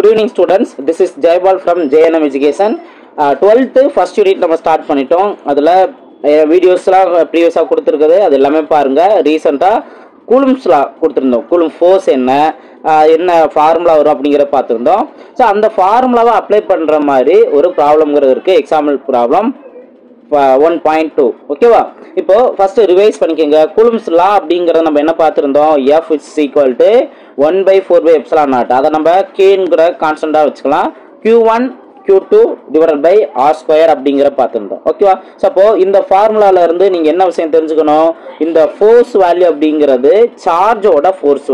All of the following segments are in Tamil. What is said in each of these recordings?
Good evening students, this is Jaybal from JNM Education. 12th first unit நம்ம ஸ்டார்ட் பண்ணிட்டோம். அதில் வீடியோஸ்லாம் ப்ரீவியஸாக கொடுத்துருக்குது, அது எல்லாமே பாருங்கள். ரீசெண்டாக கூலும்ஸ் லா கொடுத்துருந்தோம். கூலும் ஃபோர்ஸ் என்ன ஃபார்முலா வரும் அப்படிங்கிறத பார்த்துருந்தோம். ஸோ அந்த ஃபார்முலாவை அப்ளை பண்ணுற மாதிரி ஒரு ப்ராப்ளம்ங்கிறது இருக்குது. Example problem 1.2. ஓகேவா? இப்போ ஃபர்ஸ்ட் ரிவைஸ் பண்ணிக்கோங்க. கூலும்ஸ் லா அப்படிங்கிறத நம்ம என்ன பார்த்துருந்தோம்? F is equal to 1/4/epsilon0. அதை நம்ம Kங்கிற கான்ஸ்டண்டாக வச்சுக்கலாம். Q1 Q2 divided by R square அப்படிங்கிற பார்த்துருந்தோம். ஓகேவா? ஸோ அப்போ இந்த ஃபார்முலால இருந்து நீங்கள் என்ன விஷயம் தெரிஞ்சுக்கணும்? இந்த ஃபோர்ஸ் வேல்யூ அப்படிங்கிறது சார்ஜோட ஃபோர்ஸ்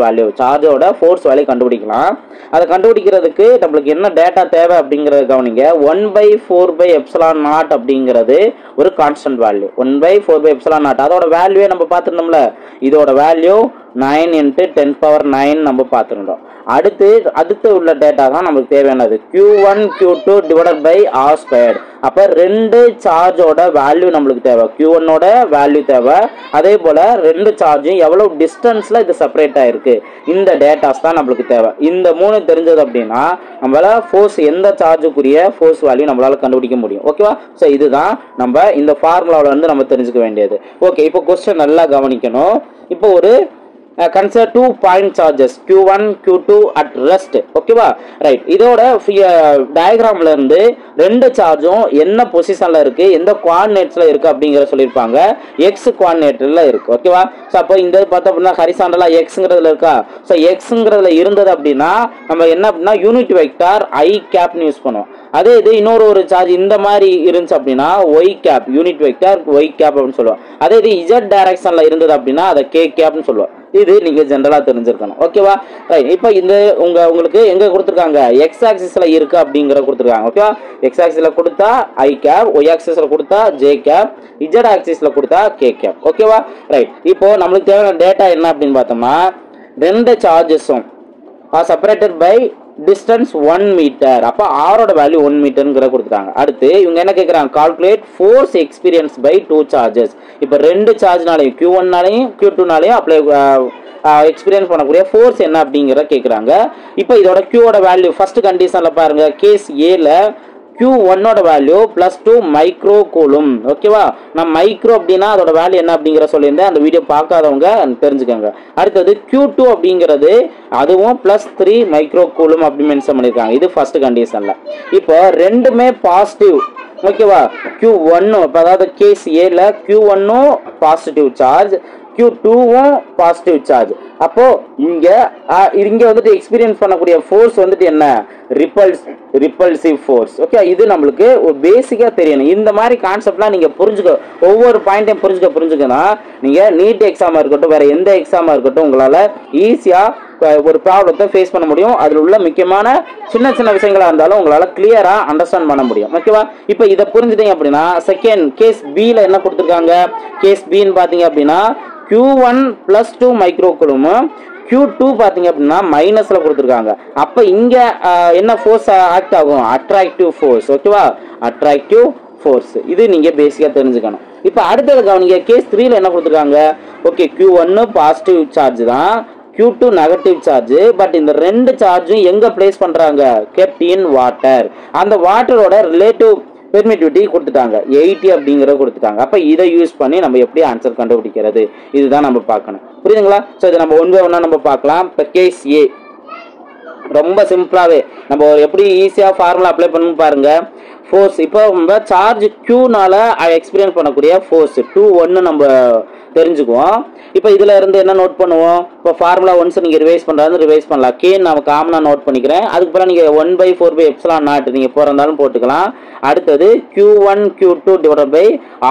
வேல்யூ கண்டுபிடிக்கலாம். அதை கண்டுபிடிக்கிறதுக்கு நம்மளுக்கு என்ன டேட்டா தேவை அப்படிங்கிறத கவனிங்க. 1/4/epsilon0 அப்படிங்கிறது ஒரு கான்ஸ்டன்ட் வேல்யூ. 1/4/epsilon0 அதோட வேல்யூவே நம்ம பார்த்துருந்தோம்ல. இதோட வேல்யூ 9 × 10⁹ நம்ம பார்த்துருந்தோம். அடுத்து உள்ள டேட்டா தான் நமக்கு தேவையானது. Q1 Q2 divided by R squared. அப்போ ரெண்டு சார்ஜோட வேல்யூ நம்மளுக்கு தேவை. Q1ஓட வேல்யூ தேவை. அதே போல் ரெண்டு சார்ஜும் எவ்வளோ டிஸ்டன்ஸில் இது செப்பரேட் ஆகிருக்கு, இந்த டேட்டாஸ் தான் நம்மளுக்கு தேவை. இந்த மூணு தெரிஞ்சது அப்படின்னா நம்மளால் ஃபோர்ஸ் எந்த சார்ஜுக்குரிய ஃபோர்ஸ் வேல்யூ நம்மளால் கண்டுபிடிக்க முடியும். ஓகேவா? ஸோ இதுதான் நம்ம இந்த ஃபார்முலாவில் வந்து நம்ம தெரிஞ்சுக்க வேண்டியது. ஓகே, இப்போ கொஸ்டின் நல்லா கவனிக்கணும். இப்போ ஒரு consider 2 point charges Q1 Q2 at rest. ஓகேவா? ரைட். இதோட டயக்ராம்ல இருந்து ரெண்டு சார்ஜும் என்ன பொசிஷன்ல இருக்கு, எந்த கோஆர்டினேட்ஸ்ல இருக்கு அப்படிங்கற சொல்லிருப்பாங்க. x கோஆர்டினேட்ல இருக்கு. ஓகேவா? சோ அப்போ இந்த பார்த்தா அப்படினா ஹரிசாண்டலா xங்கிறதுல இருக்கா? சோ xங்கிறதுல இருந்தது அப்படினா நம்ம என்ன அப்படினா யூனிட் வெக்டார் i கேப்னு யூஸ் பண்ணுவோம். அதே இது இன்னொரு ஒரு சார்ஜ் இந்த மாதிரி இருந்துச்சு அப்படின்னா y cap, unit vector y cap அப்படின்னு சொல்லுவோம். அதே இது z டைரக்ஷன்ல இருந்தது அப்படின்னா அதை k கேப்னு சொல்லுவோம். இது நீங்க ஜெனரலா தெரிஞ்சிருக்கணும். ஓகேவா? ரைட். இப்போ இந்த உங்களுக்கு எங்க கொடுத்துருக்காங்க? எக்ஸ் ஆக்சிஸ்ல இருக்கு அப்படிங்கிற கொடுத்துருக்காங்க. ஓகேவா? எக்ஸ் ஆக்சிஸ்ல கொடுத்தா i கேப், y ஆக்சிஸ்ல கொடுத்தா j கேப், z ஆக்சிஸ்ல கொடுத்தா k கேப். ஓகேவா? ரைட். இப்போ நம்மளுக்கு தேவையான டேட்டா என்ன அப்படின்னு பார்த்தோம்னா ரெண்டு சார்ஜஸும் செப்பரேட்டட் பை டிஸ்டன்ஸ் 1 மீட்டர். அப்போ ஆரோட வேல்யூ 1 மீட்டர்ங்கிற கொடுத்துட்டாங்க. அடுத்து இவங்க என்ன கேட்குறாங்க? Calculate force experience by 2 charges. இப்போ ரெண்டு சார்ஜ்னாலையும் Q1நாலையும் Q2நாலையும் அப்ளை எக்ஸ்பீரியன்ஸ் பண்ணக்கூடிய ஃபோர்ஸ் என்ன அப்படிங்கிற கேட்குறாங்க. இப்போ இதோட Qவோட வேல்யூ ஃபர்ஸ்ட் கண்டிஷனில் பாருங்க. கேஸ் ஏல Q1ஓட வேல்யூ +2 மைக்ரோ கூலும். ஓகேவா? நான் மைக்ரோ அப்படின்னா அதோட வேல்யூ என்ன அப்படிங்கிற சொல்லியிருந்தேன். அந்த வீடியோ பார்க்காதவங்க தெரிஞ்சுக்கோங்க. அடுத்தது Q2 அப்படிங்கிறது அதுவும் +3 மைக்ரோ கூலும் அப்படி மென்ஷன் பண்ணியிருக்காங்க. இது ஃபர்ஸ்ட் கண்டிஷன்ல. இப்போ ரெண்டுமே பாசிட்டிவ். ஓகேவா? Q1 அதாவது கேஸ் ஏல Q1ம் பாசிட்டிவ் சார்ஜ், Q2வும் பாசிட்டிவ் சார்ஜ். அப்போ இங்க வந்துட்டு எக்ஸ்பீரியன்ஸ் பண்ணக்கூடிய ஃபோர்ஸ் வந்துட்டு என்ன? Repulsive force. ஓகே, இது நம்மளுக்கு ஒரு பேசிக்கா தெரியணும். இந்த மாதிரி கான்செப்ட்லாம் நீங்க புரிஞ்சுக்க, ஒவ்வொரு பாயிண்டையும் புரிஞ்சுக்கனா நீங்க நீட் எக்ஸாமா இருக்கட்டும், வேற எந்த எக்ஸாமா இருக்கட்டும், உங்களால ஈஸியா ஒரு ப்ராப்ளத்தை ஃபேஸ் பண்ண முடியும். அதில் உள்ள முக்கியமான சின்ன சின்ன விஷயங்களா இருந்தாலும் உங்களால கிளியரா அண்டர்ஸ்டாண்ட் பண்ண முடியும். ஓகேவா? இப்போ இதை புரிஞ்சுட்டீங்க அப்படின்னா செகண்ட் கேஸ் பில என்ன கொடுத்துருக்காங்க? கேஸ் பின்னு பாத்தீங்க அப்படின்னா Q1 +2 மைக்ரோ கூலும், Q2 பாத்தீங்க அப்படின்னா மைனஸ்ல கொடுத்துருக்காங்க. அப்ப இங்க என்ன ஃபோர்ஸ் ஆக்ட் ஆகும்? Attractive force. ஓகேவா? Attractive force. இது நீங்க பேசிக்கா தெரிஞ்சுக்கணும். இப்ப அடுத்தது கவனிங்க. கேஸ் 3ல என்ன கொடுத்துருக்காங்க? ஓகே, Q1 பாசிட்டிவ் சார்ஜ் தான், Q2 நெகட்டிவ் சார்ஜ். பட் இந்த ரெண்டு சார்ஜும் எங்க பிளேஸ் பண்றாங்க? Kept in water. அந்த வாட்டரோட ரிலேட்டிவ் பெர்மிட்டிவிட்டி கொடுத்துட்டாங்க, 80 அப்படிங்கிறத கொடுத்துட்டாங்க. அப்போ இதை யூஸ் பண்ணி நம்ம எப்படி ஆன்சர் கண்டுபிடிக்கிறது, இதுதான் நம்ம பார்க்கணும். புரியுதுங்களா? ஸோ இதை நம்ம 1 by 1 நம்ம பார்க்கலாம். இப்போ கேஸ் ஏ ரொம்ப சிம்பிளாகவே நம்ம எப்படி ஈஸியாக ஃபார்முலா அப்ளை பண்ணணும் பாருங்க. ஃபோர்ஸ் இப்போ நம்ம சார்ஜ் Qனால எக்ஸ்பீரியன்ஸ் பண்ணக்கூடிய ஃபோர்ஸ் 2 நம்ம தெரிஞ்சுக்குவோம். இப்போ இதுல இருந்து என்ன நோட் பண்ணுவோம்? இப்போ ஃபார்முலா ஒன்ஸ் நீங்க ரிவைஸ் பண்றாங்க, ரிவைஸ் பண்ணலாம். கே நான் காமனா நோட் பண்ணிக்கிறேன். அதுக்கு பிறகு நீங்க 1/4/epsilon0 நீங்க போறதாலும் போட்டுக்கலாம். அடுத்தது Q1 Q2 divided by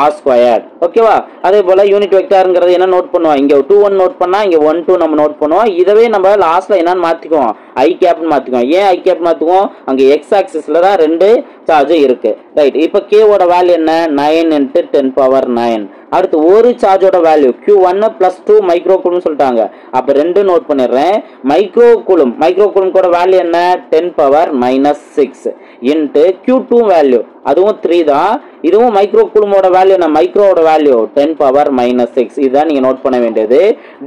R squared. ஓகேவா? அதே போல யூனிட் வெக்டார்ங்கிறது என்ன நோட் பண்ணுவோம்? இங்க 2 1 நோட் பண்ணா இங்க 1 2 நம்ம நோட் பண்ணுவோம். இதவே நம்ம லாஸ்ட்ல என்னன்னு மாத்திக்குவோம்? I கேப்னு மாத்திக்குவோம். ஏன் I கேப் மாத்துவோம்? அங்க x ஆக்சிஸ்ல தான் ரெண்டு சார்ஜ் இருக்கு. ரைட். இப்போ K ஓட வேல்யூ என்ன? 9 × 10⁹. அடுத்து ஒரு சார்ஜோட வேல்யூ Q1 +2 மைக்ரோ கூலும் சொல்லிட்டாங்க. அப்ப ரெண்டு நோட் பண்ணிடுறேன். மைக்ரோ கூலும் கூட வேல்யூ என்ன? 10⁻⁻6. இன்ட்டு Q2 வேல்யூ அதுவும் 3 தான். இதுவும் மைக்ரோ கூலுமோட வேல்யூ என்ன, மைக்ரோவோட வேல்யூ 10 பவர் -6. இதுதான் நீங்க நோட் பண்ண வேண்டியது.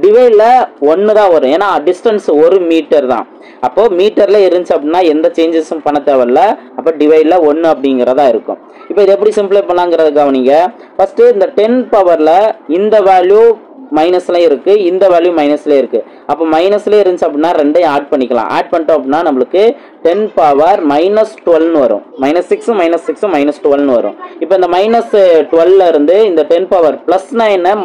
டிவைட்ல 1 தான் வரும், ஏன்னா டிஸ்டன்ஸ் 1 மீட்டர் தான். அப்போ மீட்டர்ல இருந்துச்சு அப்படின்னா எந்த சேஞ்சஸும் பண்ண தேவையில்ல. அப்போ டிவைட்ல 1 அப்படிங்கிறதா இருக்கும். இப்போ இது எப்படி சிம்பிளை பண்ணலாங்கிறத கவனிங்க. ஃபர்ஸ்ட் இந்த 10 பவர்ல இந்த வேல்யூ மைனஸ்ல இருக்கு, இந்த வேல்யூ மைனஸ்ல இருக்கு. அப்போ மைனஸ்ல இருந்துச்சு அப்படின்னா ரெண்டையும் ஆட் பண்ணிக்கலாம். ஆட் பண்ணிட்டோம் அப்படின்னா நம்மளுக்கு 10 பவர் -12 வரும். -6 -12 வரும். இப்போ இந்த -12 இருந்து இந்த 10 பவர் +9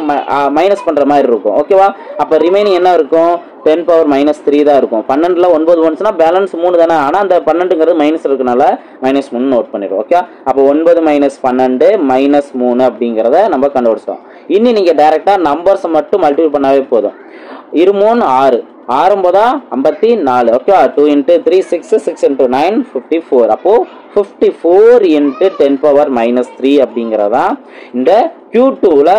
மைனஸ் பண்ற மாதிரி இருக்கும். ஓகேவா? அப்போ ரிமைனிங் என்ன இருக்கும், 10 பவர் -3 தான் இருக்கும். 12ல 9 ஒன்ஸ்னா பேலன்ஸ் 3 தானே, ஆனால் அந்த 12ங்கிறது மைனஸ் இருக்கனால -3 நோட் பண்ணிடுவோம். ஓகே, அப்போ 9 - 12 -3 அப்படிங்கிறத நம்ம கண்டுபிடிச்சோம். இன்னி நீங்க டைரக்டா நம்பர்ஸ் மட்டும் மல்டிபிள் பண்ணாவே போதும். 2 3 6 6 54. ஓகே, 2 × 3 6 6 × 9 54. அப்போ 54 × 10 பவர் -3 அப்படிங்கிறதா இந்த Q2ல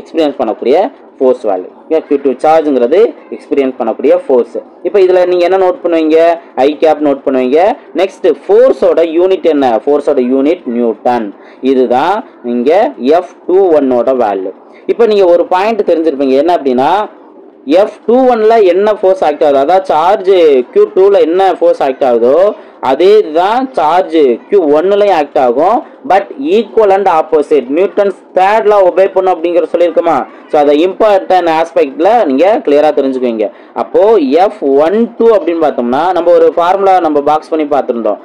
எக்ஸ்பீரியன்ஸ் பண்ணக்கூடிய ஃபோர்ஸ் வேல்யூ. Q2 சார்ஜ்ங்கிறது எக்ஸ்பீரியன்ஸ் பண்ணக்கூடிய ஃபோர்ஸ். இப்போ இதில் நீங்கள் என்ன நோட் பண்ணுவீங்க, ஐ கேப் நோட் பண்ணுவீங்க. நெக்ஸ்ட் ஃபோர்ஸோட யூனிட் என்ன, ஃபோர்ஸோட யூனிட் நியூட்டன். இதுதான் இங்கே F21ஓட வேல்யூ. இப்போ நீங்கள் ஒரு பாயிண்ட் தெரிஞ்சிருப்பீங்க, என்ன அப்படின்னா F21ல என்ன ஃபோர்ஸ் ஆக்ட் ஆகுது, அதாவது சார்ஜ் Q2ல என்ன ஃபோர்ஸ் ஆக்ட் ஆகுதோ அதே தான் சார்ஜ் Q1லையும் ஆக்ட் ஆகும். But equal and opposite. Newton's third law obey பண்ணும் அப்படிங்கிற சொல்லியிருக்கோமா. ஸோ அதை இம்பார்ட்டன்ட் ஆஸ்பெக்ட்ல நீங்க கிளியரா தெரிஞ்சுக்குவீங்க. அப்போ F12 அப்படின்னு பார்த்தோம்னா நம்ம ஒரு ஃபார்முலா நம்ம பாக்ஸ் பண்ணி பார்த்துருந்தோம்.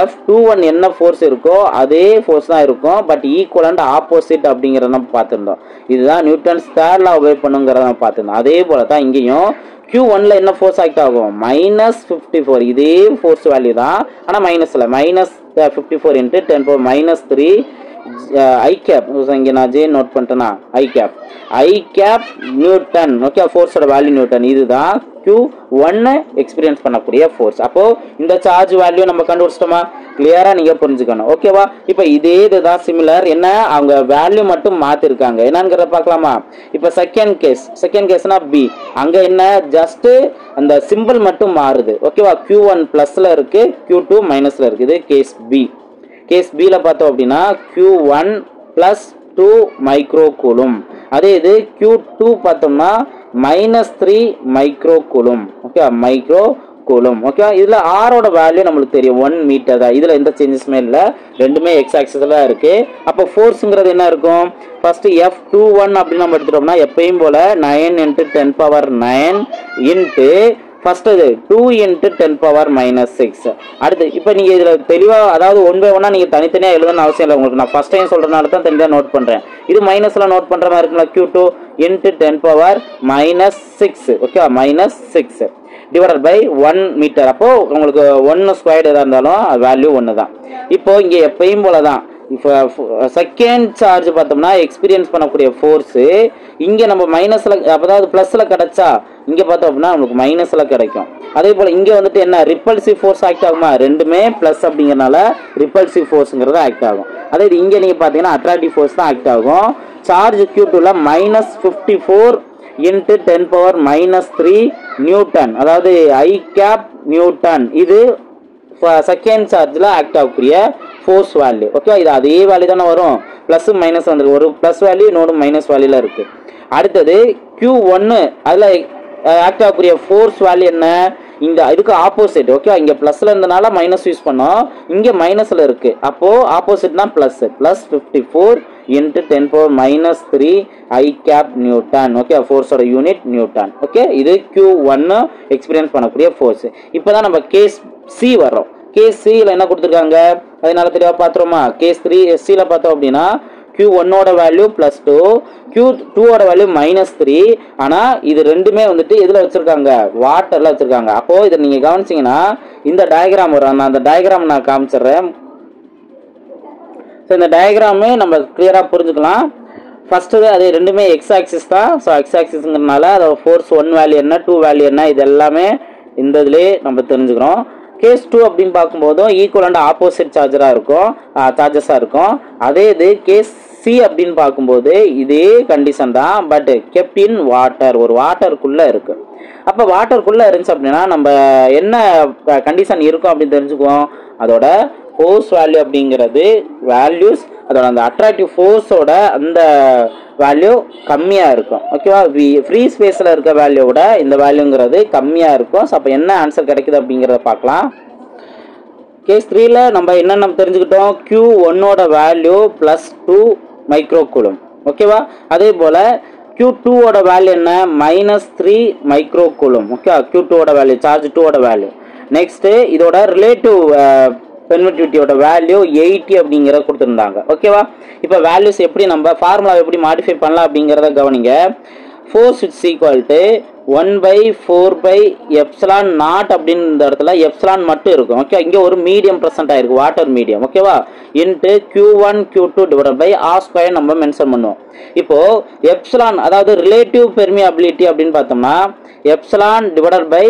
F21 என்ன ஃபோர்ஸ் இருக்கோ அதே ஃபோர்ஸ் தான் இருக்கும், பட் ஈக்குவல் அண்ட் ஆப்போசிட் அப்படிங்கிறத நம்ம பார்த்துருந்தோம். இதுதான் நியூட்டன்ஸ் தேர்ட் லா ஒபே பண்ணுங்கிறத நம்ம பார்த்துருந்தோம். அதே போல தான் இங்கேயும் Q1ல என்ன ஃபோர்ஸ் ஆக்ட் ஆகும், -54. இதே ஃபோர்ஸ் வேல்யூ தான், ஆனால் மைனஸ்ல -54 × 10 பவர் -3 ஐ கேப். இங்கே நான் ஜே நோட் பண்ணிட்டேன்னா ஐ கேப் நியூட்டன். ஓகே, ஃபோர்ஸோட வேல்யூ நியூட்டன். இதுதான் Q1 எக்ஸ்பீரியன்ஸ் பண்ணக்கூடிய ஃபோர்ஸ். அப்போ இந்த சார்ஜ் வேல்யூ நம்ம கண்டுபிடிச்சிட்டோமா, கிளியரா நீங்க புரிஞ்சுக்கணும். ஓகேவா? இப்போ இதே இதுதான் சிமிலர், என்ன அவங்க வேல்யூ மட்டும் மாத்திருக்காங்க. என்னங்கிறத பார்க்கலாமா. இப்போ செகண்ட் கேஸ்னா பி. அங்க என்ன ஜஸ்ட் அந்த சிம்பிள் மட்டும் மாறுது. ஓகேவா? Q1 பிளஸ்ல இருக்கு, Q2 மைனஸ்ல இருக்கு. இது கேஸ் பி. கேஸ் பில பார்த்தோம் அப்படின்னா Q1 + 2 மைக்ரோ கூலும். அதே இது Q2 பார்த்தோம்னா -3 micro coulomb. Okay, micro coulomb. Okay, இதுல ஆரோட வேல்யூ நம்மளுக்கு தெரியும் 1 மீட்டர் தான். இதுல எந்த சேஞ்சஸுமே இல்லை, ரெண்டுமே எக்ஸ் ஆக்சிஸ்ல தான் இருக்கு. அப்போ ஃபோர்ஸ்ங்கிறது என்ன இருக்கும், ஃபர்ஸ்ட் F21 அப்படின்னு நம்ம எடுத்துட்டோம்னா எப்பயும் போல 9 × 10 பவர் 9 இன்ட்டு ஃபர்ஸ்ட் இது 2 × 10 பவர் -6. அடுத்து இப்போ நீங்க இதுல தெளிவா, அதாவது 1 by 1 நீங்க தனித்தனியா எழுதணும்னு அவசியம் இல்லை. உங்களுக்கு நான் ஃபர்ஸ்ட் டைம் சொல்றதுனால தான் தனியாக நோட் பண்றேன். இது மைனஸ்ல நோட் பண்ற மாதிரி இருக்குல்ல, Q2 × 10 power -6. Okay, -6 divided by 1 metre. அப்போ உங்களுக்கு 1 ஸ்கொயர்டு எதாக இருந்தாலும் வேல்யூ 1 தான். இப்போ இங்க எப்பயும் போல தான் இப்போ செகண்ட் சார்ஜ் பார்த்தோம்னா எக்ஸ்பீரியன்ஸ் பண்ணக்கூடிய ஃபோர்ஸ் இங்க நம்ம மைனஸ்ல, அதாவது பிளஸ்ல கிடைச்சா இங்க பார்த்தோம் அப்படின்னா நமக்கு மைனஸ்ல கிடைக்கும். அதே போல இங்க வந்துட்டு என்ன ரிப்பல்சிவ் ஃபோர்ஸ் ஆக்ட் ஆகுமா, ரெண்டுமே பிளஸ் அப்படிங்கறனால ரிப்பல்சிவ் ஃபோர்ஸ்ங்கிறது ஆக்ட் ஆகும். அதே இங்க நீங்க பாத்தீங்கன்னா அட்ராக்டிவ் ஃபோர்ஸ் தான் ஆக்ட் ஆகும். சார்ஜ் Q2ல -54 × 10 பவர் -3 நியூட்டன், அதாவது ஐ கேப் நியூட்டன். இது செகண்ட் சார்ஜ்ல ஆக்ட் ஆகக்கூடிய ஃபோர்ஸ் வேல்யூ. ஓகே, இது அதே வேல்யூ தானே வரும், பிளஸ் மைனஸ் வந்துருக்கு. ஒரு பிளஸ் வேல்யூ இன்னொரு மைனஸ் வேல்யூல இருக்கு. அடுத்தது Q1 அதுல ஆக்ட் ஆகக்கூடிய ஃபோர்ஸ் வேல்யூ என்ன, இந்த இதுக்கு ஆப்போசிட். ஓகே, இங்க பிளஸ்ல இருந்தனால மைனஸ் யூஸ் பண்ணோம், இங்க மைனஸ்ல இருக்கு. அப்போ ஆப்போசிட்னா plus. +54 × 10 power -3 I cap newton. Okay, ஃபோர்ஸோட யூனிட் நியூட்டன். ஓகே, இது Q1 எக்ஸ்பீரியன்ஸ் பண்ணக்கூடிய ஃபோர்ஸ். இப்போதான் நம்ம கேஸ் சி வர்றோம். கேஸ் சில என்ன கொடுத்துருக்காங்க அதனால தெளிவா பாத்துறோமா. கேஸ் 3 பார்த்தோம் அப்படின்னா Q1ஓட வேல்யூ +2, Q2ஓட வேல்யூ -3. ஆனா இது ரெண்டுமே வந்துட்டு எதுல வச்சிருக்காங்க, வாட்டர்ல வச்சிருக்காங்க. அப்போ இதை நீங்க கவனிச்சீங்கன்னா இந்த டயக்ராம் வரும். நான் அந்த டயக்ராம் நான் காமிச்சிடுறேன். இந்த டயக்ராமே நம்ம கிளியரா புரிஞ்சுக்கலாம். ஃபர்ஸ்ட் அது ரெண்டுமே எக்ஸ் ஆக்சிஸ் தான். ஸோ எக்ஸ் ஆக்சிஸ்ங்கிறதுனால அதோட ஃபோர்ஸ் 1 வேல்யூ என்ன, 2 வேல்யூ என்ன, இது எல்லாமே இந்த இதுலேயே நம்ம தெரிஞ்சுக்கிறோம். கேஸ் 2 அப்படின்னு பார்க்கும்போதும் ஈக்குவல் அண்ட் ஆப்போசிட் சார்ஜஸாக இருக்கும். அதே இது கேஸ் சி அப்படின்னு பார்க்கும்போது இதே கண்டிஷன் தான், பட் கெப்ட் இன் வாட்டர், ஒரு வாட்டருக்குள்ள இருக்கு. அப்போ வாட்டருக்குள்ள இருந்துச்சு அப்படின்னா நம்ம என்ன கண்டிஷன் இருக்கும் அப்படின்னு தெரிஞ்சுக்குவோம். அதோட ஃபோர்ஸ் வேல்யூ அப்படிங்கிறது வேல்யூஸ் அதோட அந்த அட்ராக்டிவ் ஃபோர்ஸோட அந்த வேல்யூ கம்மியாக இருக்கும். ஓகேவா? ஃப்ரீ ஸ்பேஸில் இருக்க வேல்யூவோட இந்த வேல்யூங்கிறது கம்மியாக இருக்கும். ஸோ அப்போ என்ன ஆன்சர் கிடைக்குது அப்படிங்கிறத பார்க்கலாம். கேஸ் 3ல நம்ம என்னென்ன தெரிஞ்சுக்கிட்டோம்? Q1ஓட வேல்யூ +2 மைக்ரோ கூலும். ஓகேவா? அதே போல் Q2ஓட வேல்யூ என்ன? -3 மைக்ரோ கூலும். ஓகே, Q2ஓட வேல்யூ, சார்ஜ் 2ஓட வேல்யூ. நெக்ஸ்ட்டு இதோட ரிலேட்டிவ் பெர்மிட்டிவிட்டியோட வேல்யூ 80 அப்படிங்கிறத கொடுத்துருந்தாங்க. ஓகேவா? இப்போ வேல்யூஸ் எப்படி நம்ம ஃபார்முலா எப்படி மாடிஃபை பண்ணலாம் அப்படிங்கிறத கவனிங்க. ஃபோர்ஸ் இட்ஸ் ஈக்குவல் டு 1/4πε0 அப்படின்னு இந்த இடத்துல எப்சிலான் மட்டும் இருக்கும். ஓகே, இங்கே ஒரு மீடியம் ப்ரெசென்ட் ஆயிருக்கு, வாட்டர் மீடியம். ஓகேவா? Into Q1 Q2 divide by R² நம்ம மென்ஷன் பண்ணுவோம். இப்போ எப்சிலான் அதாவது ரிலேட்டிவ் பெர்மியபிலிட்டி அப்படின்னு பார்த்தோம்னா epsilon divide by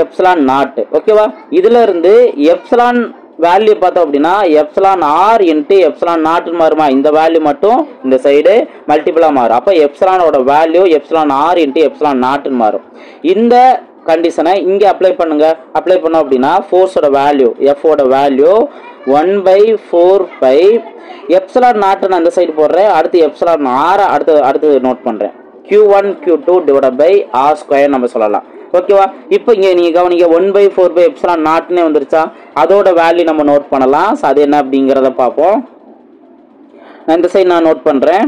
epsilon naught. ஓகேவா? இதுல இருந்து எப்சிலான் வேல்யூ பார்த்தோம் அப்படின்னா எப்சிலான் ஆர் இன்ட்டு எப்சிலான் நாட்னு மாறுமா? இந்த வேல்யூ மட்டும் இந்த சைடு மல்டிபிளா மாறும். அப்போ எப்சிலானோட value epsilon r into epsilon நாட்னு மாறும். இந்த கண்டிஷனை இங்கே அப்ளை பண்ணுங்க. அப்ளை பண்ணோம் அப்படின்னா ஃபோர்ஸோட வேல்யூ எஃபோட வேல்யூ 1/4π எப்சிலான் நாட்னு அந்த சைடு போடுறேன். அடுத்து எப்சிலான் ஆர் அடுத்து நோட் பண்ணுறேன். Q1 Q2 divide by R² நம்ம சொல்லலாம். ஓகேவா? இப்போ இங்கே நீங்கள் கவனிங்க 1/4πε0 வந்துருச்சா? அதோட வேல்யூ நம்ம நோட் பண்ணலாம். ஸோ அது என்ன அப்படிங்கிறத பார்ப்போம். நான் இந்த சைடு நான் நோட் பண்ணுறேன்,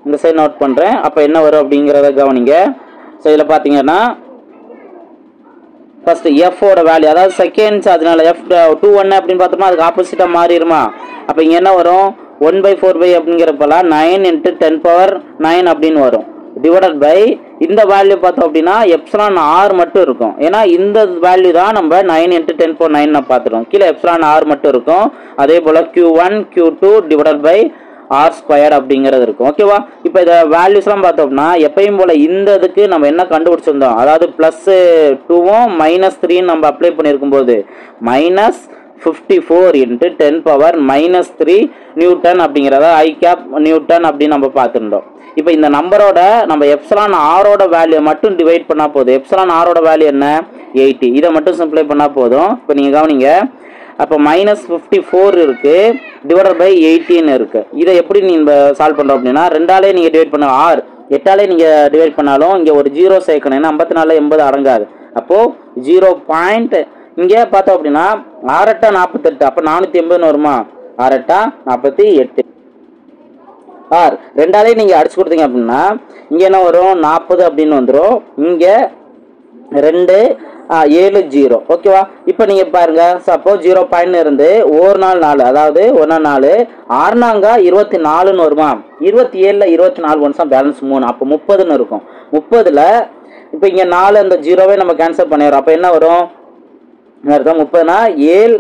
இந்த சைடு நோட் பண்ணுறேன். அப்போ என்ன வரும் அப்படிங்கிறத கவனிங்க. ஸோ இதில் பார்த்தீங்கன்னா ஃபர்ஸ்ட் எஃபோட வேல்யூ அதாவது செகண்ட் சார்ஜ்னால F21 அப்படின்னு பார்த்தோம்னா அதுக்கு ஆப்போசிட்டாக மாறிடுமா? அப்போ இங்கே என்ன வரும்? 1/4π அப்படிங்கிறப்பெல்லாம் 9 × 10⁹ அப்படின்னு வரும். டிவைடட் பை இந்த வேல்யூ பார்த்தோம் அப்படின்னா எப்சிலான் ஆர் மட்டும் இருக்கும். ஏன்னா இந்த வேல்யூ தான் நம்ம 9 × 10⁹ பார்த்துட்டோம். கீழே எப்சிலான் ஆர் மட்டும் இருக்கும். அதே போல் Q1 Q2 divided by R² அப்படிங்கிறது இருக்கும். ஓகேவா? இப்போ இதை வேல்யூஸ்லாம் பார்த்தோம்னா எப்பயும் போல் இந்த இதுக்கு நம்ம என்ன கண்டுபிடிச்சிருந்தோம்? அதாவது +2ம் -3 நம்ம அப்ளை பண்ணியிருக்கும் போது -54 × 10⁻³ நியூட்டன் அப்படிங்கிறத I cap நியூட்டன் அப்படின்னு நம்ம பார்த்துருந்தோம். இப்போ இந்த நம்பரோட நம்ம எப்சிலான் ஆரோட வேல்யூ மட்டும் டிவைட் பண்ணால் போதும். எப்சிலான் ஆரோட வேல்யூ என்ன? 80. இதை மட்டும் சிம்பிளை பண்ணால் போதும். இப்போ நீங்கள் கவனிங்க. அப்போ -54 இருக்குது டிவைடட் பை 18 இருக்குது. இதை எப்படி நீங்கள் சால்வ் பண்ணுறோம் அப்படின்னா 2ஆலே நீங்கள் டிவைட் பண்ண 6 8ஆலே நீங்கள் டிவைட் பண்ணாலும் இங்கே ஒரு 0 சேர்க்கணும். ஏன்னா 54 80 அடங்காது. அப்போது 0. இங்கே பார்த்தோம் அப்படின்னா 6 8 48. அப்போ 480 வருமா? 6 8 48. 2ஆலே நீங்கள் அடிச்சு கொடுத்தீங்க அப்படின்னா இங்கே என்ன வரும்? 40 அப்படின்னு வந்துடும். இங்கே 2 7 0. ஓகேவா? இப்போ நீங்கள் பாருங்க. சப்போஸ் 0 இருந்து 1 நாள் 4 அதாவது 1 4 6 24 வருமா? 27ல் 24 ஒன்ஸா பேலன்ஸ் 3. அப்போ 30ன்னு இருக்கும். 30ல் இப்போ இங்கே 4 அந்த 0வே நம்ம கேன்சல் பண்ணிடுறோம். அப்போ என்ன வரும்? அர்த்தம் 30னா 7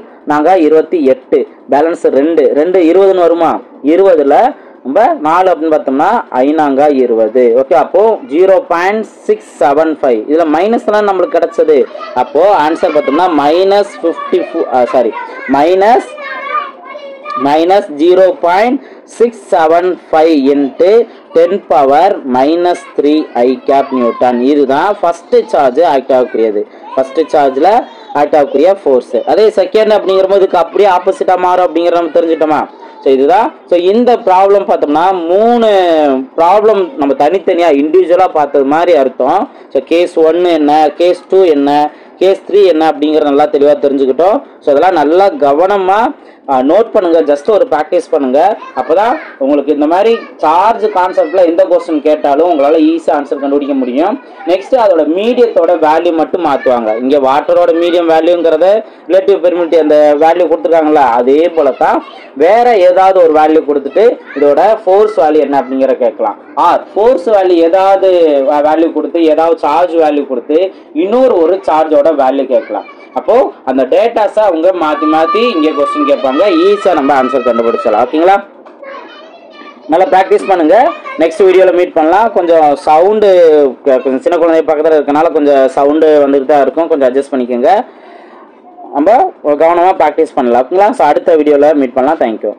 28 பேலன்ஸ் 2 20ன்னு வருமா? 20ல் நம்ம 4 அப்படின்னு பார்த்தோம்னா 5 20. ஓகே, அப்போ 0.675 இதில் மைனஸ்லாம் நம்மளுக்கு கிடைச்சது. அப்போ ஆன்சர் பார்த்தோம்னா -0.675 × 10⁻³ I cap நியூட்டன். இதுதான் ஃபர்ஸ்ட் சார்ஜ் ஆக்ட் ஆகக்கூடியது. ஃபர்ஸ்ட் சார்ஜில் ஆக்ட் ஆகக்கூடிய ஃபோர்ஸ். அதே செகண்ட் அப்படிங்கிற போது இதுக்கு அப்படியே ஆப்போசிட்டாக மாறும் அப்படிங்கிற நம்ம தெரிஞ்சுட்டோமா? ஸோ இதுதான். ஸோ இந்த ப்ராப்ளம் பார்த்தோம்னா 3 ப்ராப்ளம் நம்ம தனித்தனியாக இண்டிவிஜுவலாக பார்த்தது மாதிரி அர்த்தம். ஸோ கேஸ் 1 என்ன, கேஸ் 2 என்ன, கேஸ் 3 என்ன அப்படிங்கிறத நல்லா தெளிவாக தெரிஞ்சுக்கிட்டோம். ஸோ அதெல்லாம் நல்லா கவனமாக நோட் பண்ணுங்க. ஜஸ்ட் ஒரு ப்ராக்டிஸ் பண்ணுங்க. அப்போதான் உங்களுக்கு இந்த மாதிரி சார்ஜ் கான்செப்ட்ல எந்த கொஸ்டின் கேட்டாலும் உங்களால் ஈஸியாக ஆன்சர் கண்டுபிடிக்க முடியும். நெக்ஸ்ட் அதோட மீடியத்தோட வேல்யூ மட்டும் மாற்றுவாங்க. இங்கே வாட்டரோட மீடியம் வேல்யூங்கிறத ரிலேட்டிவ் பெர்மிட்டி அந்த வேல்யூ கொடுத்துருக்காங்களா, அதே போல தான் வேற ஏதாவது ஒரு வேல்யூ கொடுத்துட்டு இதோட ஃபோர்ஸ் வேல்யூ என்ன அப்படிங்கிற கேட்கலாம். ஃபோர்ஸ் வேல்யூ ஏதாவது வேல்யூ கொடுத்து ஏதாவது சார்ஜ் வேல்யூ கொடுத்து இன்னொரு சார்ஜோட வேல்யூ கேட்கலாம். அப்போ அந்த டேட்டாஸை அவங்க மாற்றி இங்கே கொஸ்டின் கேட்பாங்க. ஈஸியாக நம்ம ஆன்சர் கண்டுபிடிச்சலாம். ஓகேங்களா? நல்லா ப்ராக்டிஸ் பண்ணுங்க. நெக்ஸ்ட் வீடியோவில் மீட் பண்ணலாம். கொஞ்சம் சவுண்டு கொஞ்சம் சின்ன குழந்தை பக்கத்தில் இருக்கனால கொஞ்சம் சவுண்டு வந்துட்டு தான் இருக்கும். கொஞ்சம் அட்ஜஸ்ட் பண்ணிக்கோங்க. நம்ம கவனமாக ப்ராக்டிஸ் பண்ணலாம். ஓகேங்களா? ஸோ அடுத்த வீடியோவில் மீட் பண்ணலாம். தேங்க்யூ.